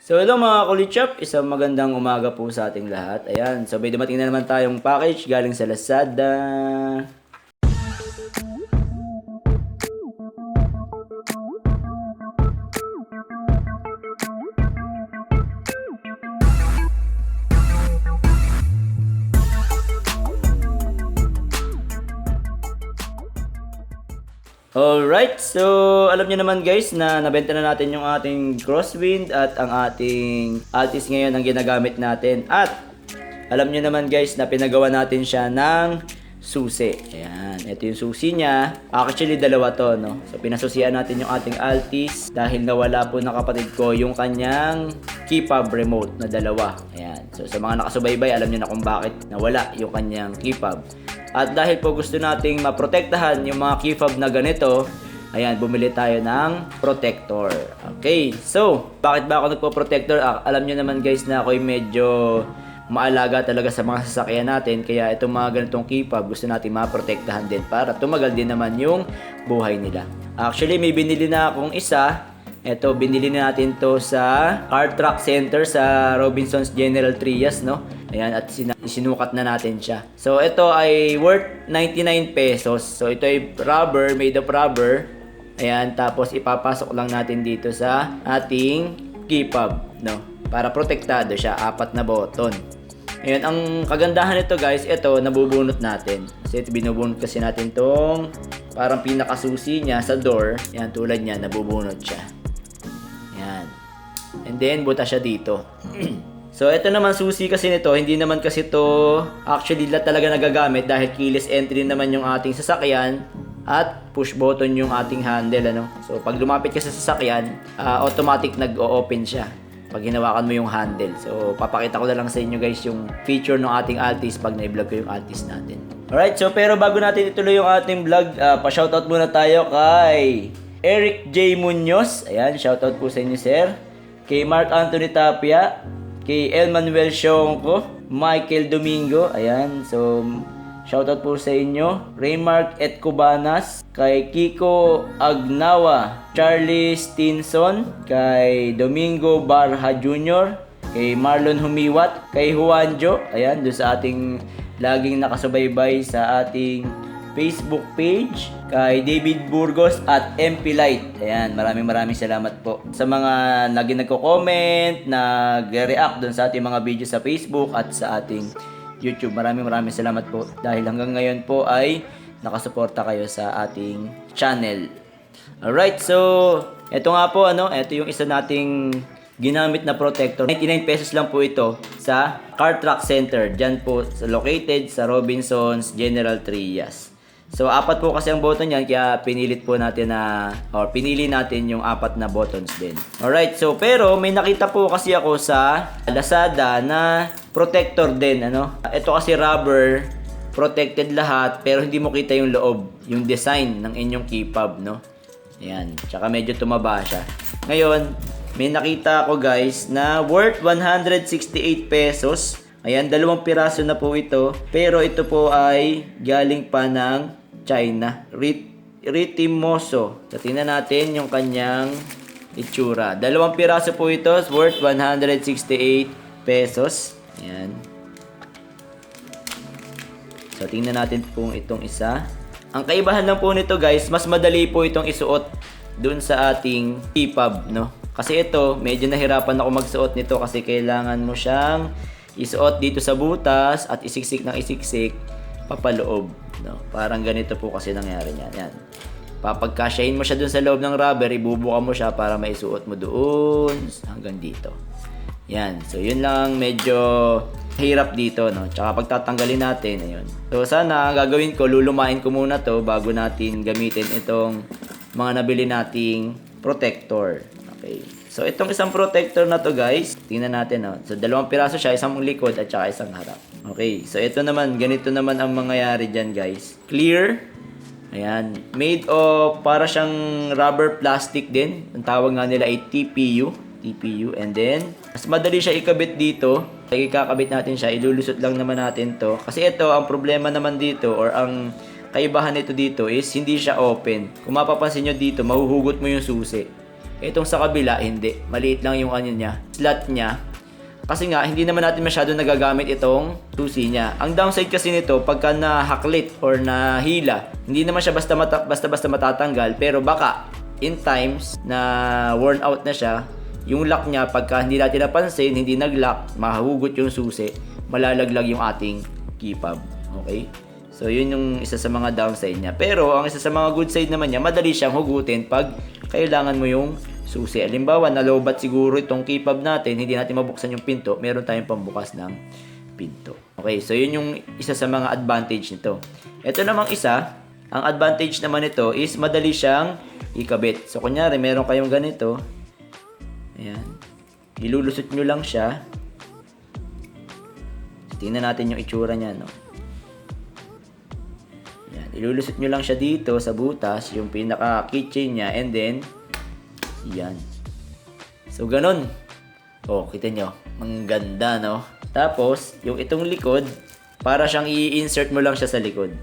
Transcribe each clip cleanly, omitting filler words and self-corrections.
So hello mga kulichap, isang magandang umaga po sa ating lahat. Ayan, so may dumating na naman tayong package galing sa Lazada. Alright, so alam niyo naman guys na nabenta na natin yung ating crosswind at ang ating Altis ngayon ang ginagamit natin. At alam niyo naman guys na pinagawa natin siya ng susi. Ayan, ito yung susi niya. Actually dalawa to, no? So pinasusian natin yung ating Altis dahil nawala po ng kapatid ko yung kanyang key fob remote na dalawa. Ayan, so sa mga nakasubaybay alam niyo na kung bakit nawala yung kanyang key fob. At dahil po gusto nating maprotektahan yung mga key fob na ganito, ayan, bumili tayo ng protector. Okay, so, bakit ba ako nagpo-protector? Alam nyo naman guys na ako'y medyo maalaga talaga sa mga sasakyan natin. Kaya itong mga ganitong key fob, gusto natin maprotektahan din para tumagal din naman yung buhay nila. Actually, may binili na akong isa. Ito, binili na natin to sa Car Truck Center sa Robinsons General Trias, no? Ayan, at sinukat na natin siya. So, ito ay worth 99 pesos. So, ito ay rubber, made of rubber. Ayan, tapos ipapasok lang natin dito sa ating key fob, no? Para protektado siya, 4 na button. Ayan, ang kagandahan nito guys, ito, nabubunot natin. Kasi ito, binubunot kasi natin tong parang pinakasusi niya sa door. Ayan, tulad niya, nabubunot siya. Ayan. And then, buta siya dito. So, ito naman susi kasi nito, hindi naman kasi to actually talaga nagagamit dahil keyless entry naman yung ating sasakyan at push button yung ating handle, ano. So, pag lumapit ka sa sasakyan, automatic nag-o-open siya pag hinawakan mo yung handle. So, papakita ko na lang sa inyo guys yung feature ng ating Altis pag na-vlog ko yung Altis natin. Alright, so pero bago natin ituloy yung ating vlog, pa-shoutout muna tayo kay Eric J. Munoz. Ayan, shoutout po sa inyo sir. Kay Mark Anthony Tapia, kay El Manuel Sionco, Michael Domingo, ayan, so shoutout po sa inyo. Raymark et Cubanas, kay Kiko Agnawa, Charlie Stinson, kay Domingo Barha Jr., kay Marlon Humiwat, kay Juanjo, ayan, doon sa ating laging nakasubaybay sa ating Facebook page, kay David Burgos at MP Light. Ayan, maraming salamat po sa mga lagi nagko-comment, nag-react doon sa ating mga video sa Facebook at sa ating YouTube. Maraming salamat po dahil hanggang ngayon po ay nakasuporta kayo sa ating channel. Alright, so ito nga po, ano, ito yung isa nating ginamit na protector. 99 pesos lang po ito sa Car Truck Center. Diyan po located sa Robinsons General Trias. So, 4 po kasi ang button yan, kaya pinilit po natin pinili natin yung 4 na buttons din. Alright, so pero may nakita po kasi ako sa Lazada na protector din, ano. Ito kasi rubber, protected lahat, pero hindi mo kita yung loob, yung design ng inyong key fob, no. Ayan, tsaka medyo tumaba siya. Ngayon, may nakita ako guys na worth 168 pesos. Ayan, 2 piraso na po ito. Pero ito po ay galing pa ng China. Ritimoso. So, tingnan natin yung kanyang itsura. 2 piraso po ito, worth 168 pesos. Ayan. So, tingnan natin po itong isa. Ang kaibahan lang po nito guys, mas madali po itong isuot dun sa ating key fob, no? Kasi ito, medyo nahirapan ako magsuot nito kasi kailangan mo siyang isuot dito sa butas at isiksik ng isiksik papaloob, no? Parang ganito po kasi nangyari niyan. Yan. Papagkasyahin mo siya dun sa loob ng rubber, ibubuka mo siya para maisuot mo doon hanggang dito. Yan. So, yun lang medyo hirap dito, no? Tsaka pagtatanggalin natin, ayun. So, sana gagawin ko, lulumain ko muna to bago natin gamitin itong mga nabili nating protector. Okay. So, itong isang protector na to guys, tingnan natin, no? So, 2 piraso siya, isang likod at saka isang harap. Okay. So, ito naman, ganito naman ang mangyayari dyan guys. Clear. Ayan. Made of, para siyang rubber plastic din. Ang tawag nga nila ay TPU. And then, mas madali siya ikabit dito. Ikakabit natin siya, ilulusot lang naman natin to. Kasi ito, ang problema naman dito, or ang kaibahan nito dito is, hindi siya open. Kung mapapansin nyo dito, mahuhugot mo yung susi. Itong sa kabila, hindi. Maliit lang yung ano niya, slot niya. Kasi nga, hindi naman natin masyado nagagamit itong susi niya. Ang downside kasi nito, pagka nahaklit or nahila, hindi naman siya basta-basta matatanggal. Pero baka, in times na worn out na siya, yung lock niya, pagka hindi natin napansin, hindi nag-lock, mahugot yung susi, malalaglag yung ating key fob. Okay? So, yun yung isa sa mga downside niya. Pero, ang isa sa mga good side naman niya, madali siyang hugutin pag kailangan mo yung susi. Halimbawa, nalobat siguro itong key fob natin, hindi natin mabuksan yung pinto, meron tayong pambukas ng pinto. Okay, so yun yung isa sa mga advantage nito. Ito namang isa, ang advantage naman nito is madali siyang ikabit. So, kunyari, meron kayong ganito. Ayan. Ilulusot nyo lang siya. Tingnan natin yung itsura niya, no? Ayan. Ilulusot nyo lang siya dito sa butas, yung pinaka keychain niya, and then yan. So, ganun. Oh, kita nyo. Ang ganda, no? Tapos, yung itong likod, para siyang i-insert mo lang siya sa likod.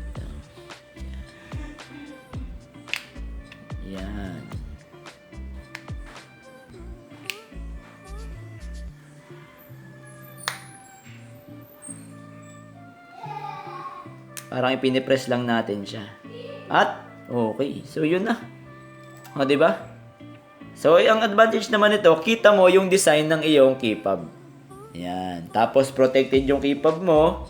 Yan. Parang ipinipress lang natin siya. At, okay. So, yun na. O, diba? So, ang advantage naman nito, kita mo yung design ng iyong key fob. Ayan. Tapos, protected yung key fob mo.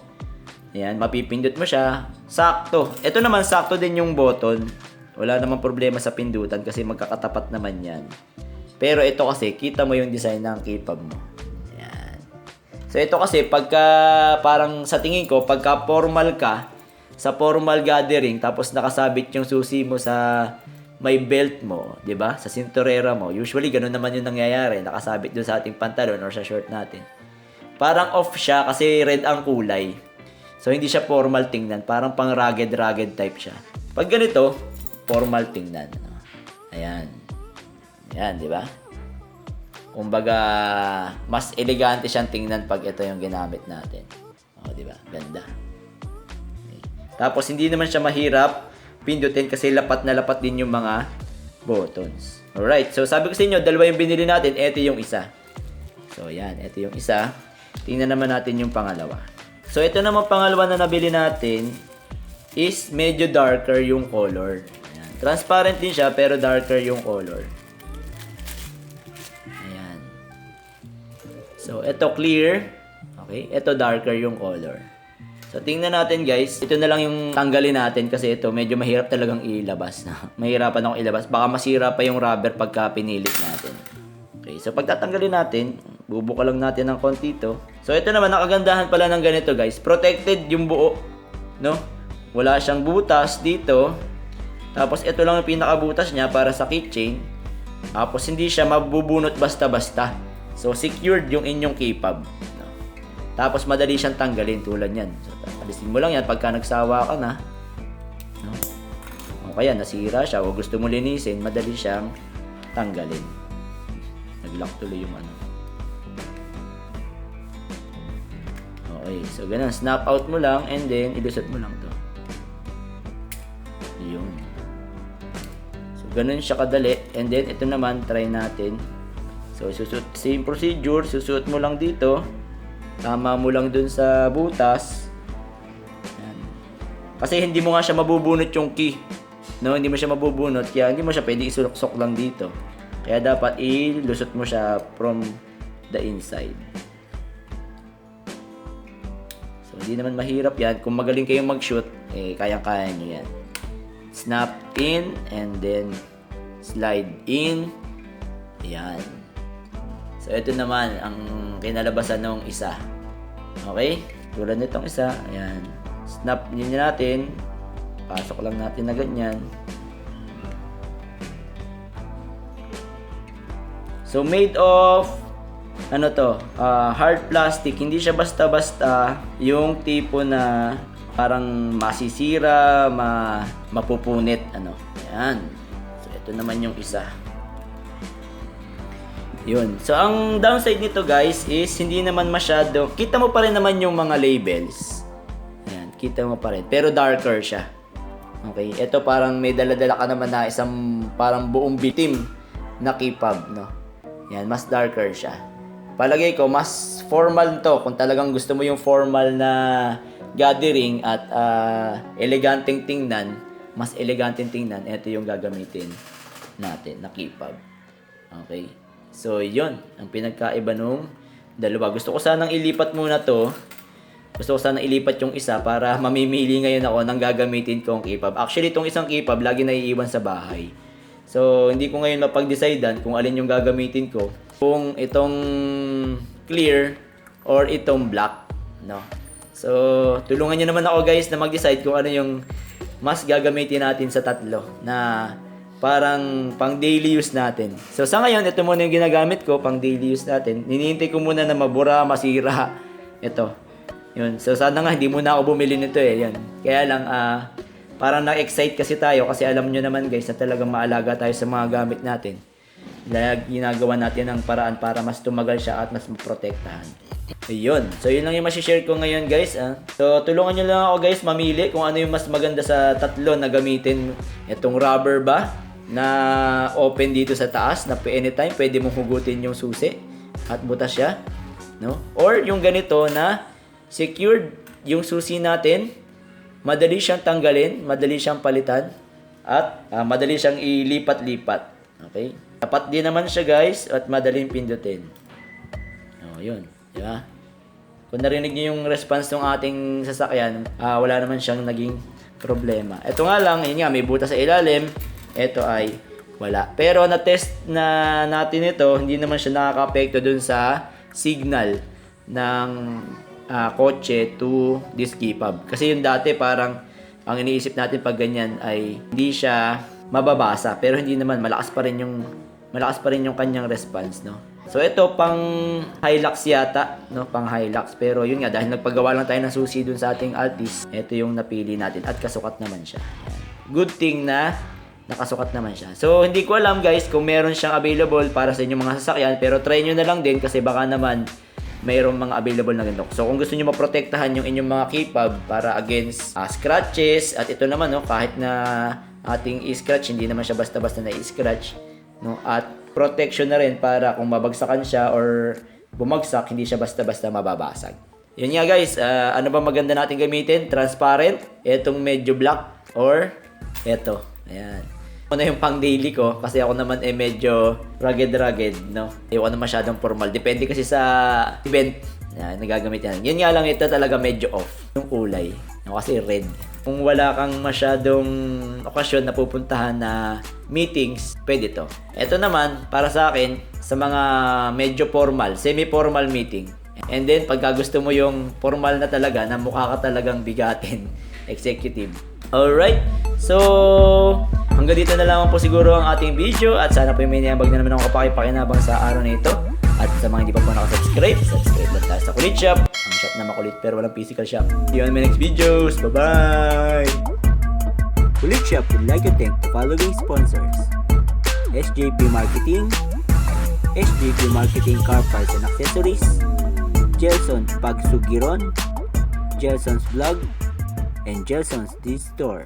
Ayan, mapipindot mo siya. Sakto. Ito naman, sakto din yung button. Wala namang problema sa pindutan kasi magkakatapat naman yan. Pero ito kasi, kita mo yung design ng key fob mo. Ayan. So, ito kasi, pagka, parang sa tingin ko, pagka formal ka, sa formal gathering, tapos nakasabit yung susi mo sa may belt mo, 'di ba? Sa sinturera mo. Usually ganun naman 'yung nangyayari, nakasabit doon sa ating pantalon or sa short natin. Parang off siya kasi red ang kulay. So hindi siya formal tingnan, parang pang rugged type siya. Pag ganito, formal tingnan. Ayan. Ayan, 'di ba? Kumbaga, mas elegante siyang tingnan pag ito 'yung ginamit natin. Oh, 'di ba? Ganda. Okay. Tapos hindi naman siya mahirap pindutin kasi lapat na lapat din yung mga buttons. Alright, so sabi ko sa inyo, dalawa yung binili natin, ito yung isa. So yan, ito yung isa. Tingnan naman natin yung pangalawa. So ito naman pangalawa na nabili natin is medyo darker yung color. Ayan. Transparent din siya pero darker yung color. Ayan. So ito clear. Okay, ito darker yung color. So, tingnan natin guys. Ito na lang yung tanggalin natin kasi ito medyo mahirap talagang ilabas na. Mahirapan akong ilabas. Baka masira pa yung rubber pagka pinilit natin. Okay, so pagtatanggalin natin, bubuka lang natin ng konti ito. So, ito naman, nakagandahan pala ng ganito guys. Protected yung buo. No? Wala siyang butas dito. Tapos, ito lang yung pinakabutas niya para sa keychain. Tapos, hindi siya mabubunot basta-basta. So, secured yung inyong key fob. Tapos madali siyang tanggalin tulad yan. So, alisin mo lang yan pagka nagsawa ka na. No? O kaya nasira siya o gusto mo linisin, madali siyang tanggalin. Nag-lock tuloy yung ano. Okay, so ganun. Snap out mo lang and then ilusot mo lang to. Yun. So ganun siya kadali. And then ito naman, try natin. So same procedure. Susuot mo lang dito. Tama mo lang dun sa butas. Ayan. Kasi hindi mo nga siya mabubunot yung key. No, hindi mo siya mabubunot. Kaya hindi mo siya pwede isulok-sok lang dito. Kaya dapat ilusot mo siya from the inside. So, hindi naman mahirap yan. Kung magaling kayong mag-shoot, eh, kayang-kaya nyo yan. Snap in and then slide in. Ayan. So, ito naman ang kinalabasan ng isa. Okay? Tulad nitong isa. Ayan. Snap din natin. Pasok lang natin na ganyan. So, made of ano to? Hard plastic. Hindi siya basta-basta yung tipo na parang masisira, mapupunit. Ano? Ayan. So, ito naman yung isa. Yun. So, ang downside nito guys is hindi naman masyado, kita mo pa rin naman yung mga labels. Ayan, kita mo pa rin. Pero darker siya. Okay, ito parang may dala-dala ka naman na isang parang buong bitim na kipab, no? Yan, mas darker siya. Palagay ko, mas formal to. Kung talagang gusto mo yung formal na gathering at eleganteng tingnan, mas eleganteng tingnan, ito yung gagamitin natin na kipab. Okay? So, yun. Ang pinagkaiba nung dalawa. Gusto ko sanang ilipat muna to. Gusto ko sanang ilipat yung isa para mamimili ngayon ako ng gagamitin kong kipab. Actually, itong isang kipab, lagi naiiwan sa bahay. So, hindi ko ngayon mapag-decidean kung alin yung gagamitin ko. Kung itong clear or itong black, no? So, tulungan nyo naman ako guys na mag-decide kung ano yung mas gagamitin natin sa tatlo na parang pang daily use natin. So, sa ngayon, ito muna yung ginagamit ko pang daily use natin. Hinihintay ko muna na mabura, masira. Ito. Yun. So, sana nga hindi muna ako bumili nito eh. Yan. Kaya lang, parang na-excite kasi tayo kasi alam nyo naman guys na talagang maalaga tayo sa mga gamit natin. Ginagawa natin ang paraan para mas tumagal siya at mas maprotektahan. Ayun. So, yun lang yung masishare ko ngayon guys. So, tulungan nyo lang ako guys mamili kung ano yung mas maganda sa tatlo na gamitin. Itong rubber ba na open dito sa taas na anytime pwede mong hugutin yung susi at butas siya. No? Or yung ganito na secured yung susi natin. Madali siyang tanggalin, madali siyang palitan, at madali siyang ilipat-lipat. Okay? Tapat din naman siya guys, at madaling pindutin. Yun. Diba? Kung narinig niyo yung response ng ating sasakyan, wala naman siyang naging problema. Ito nga lang, yun nga, may butas sa ilalim. Ito ay wala. Pero na-test na natin ito, hindi naman siya nakaka-apekto dun sa signal ng kotse to this kipab. Kasi yung dati parang ang iniisip natin pag ganyan ay hindi siya mababasa pero hindi naman malakas pa rin yung kanyang response, no. So ito pang Hilux yata, no, pang Hilux pero yun nga dahil nagpagawa lang tayo ng susi dun sa ating Altis, ito yung napili natin at kasukat naman siya. Yan. Good thing na nakasukat naman siya. So hindi ko alam guys kung meron siyang available para sa inyong mga sasakyan pero try nyo na lang din kasi baka naman mayroong mga available na ganito. So kung gusto niyo maprotektahan yung inyong mga kipab para against scratches at ito naman no kahit na ating i-scratch hindi naman siya basta-basta na i-scratch no at protection na rin para kung mabagsakan siya or bumagsak hindi siya basta-basta mababasag. Yun nga guys, ano ba maganda natin gamitin? Transparent, etong medyo black or eto. Ayan. Ano yung pang daily ko kasi ako naman medyo rugged, no? Ayoko na masyadong formal. Depende kasi sa event na nagagamit yan. Yun nga lang ito talaga medyo off. Yung kulay. No, kasi red. Kung wala kang masyadong okasyon na pupuntahan na meetings, pwede to. Ito naman, para sa akin, sa mga medyo formal, semi-formal meeting. And then, pagka gusto mo yung formal na talaga, na mukha ka talagang bigatin, executive. Alright, so hanggang dito na lang po siguro ang ating video at sana po may niyambag na naman ako pakipakinabang sa araw na ito. At sa mga hindi pa po nakasubscribe, subscribe lang tayo sa Kulit Shop. Ang shop na makulit pero walang physical shop. See you on my next videos. Bye-bye! Kulit Shop would like to thank the following sponsors: SJP Marketing, SJP Marketing Car Parts and Accessories, Gelson's Pagsugiron, Gelson's Vlog, and Gelson's D-Store.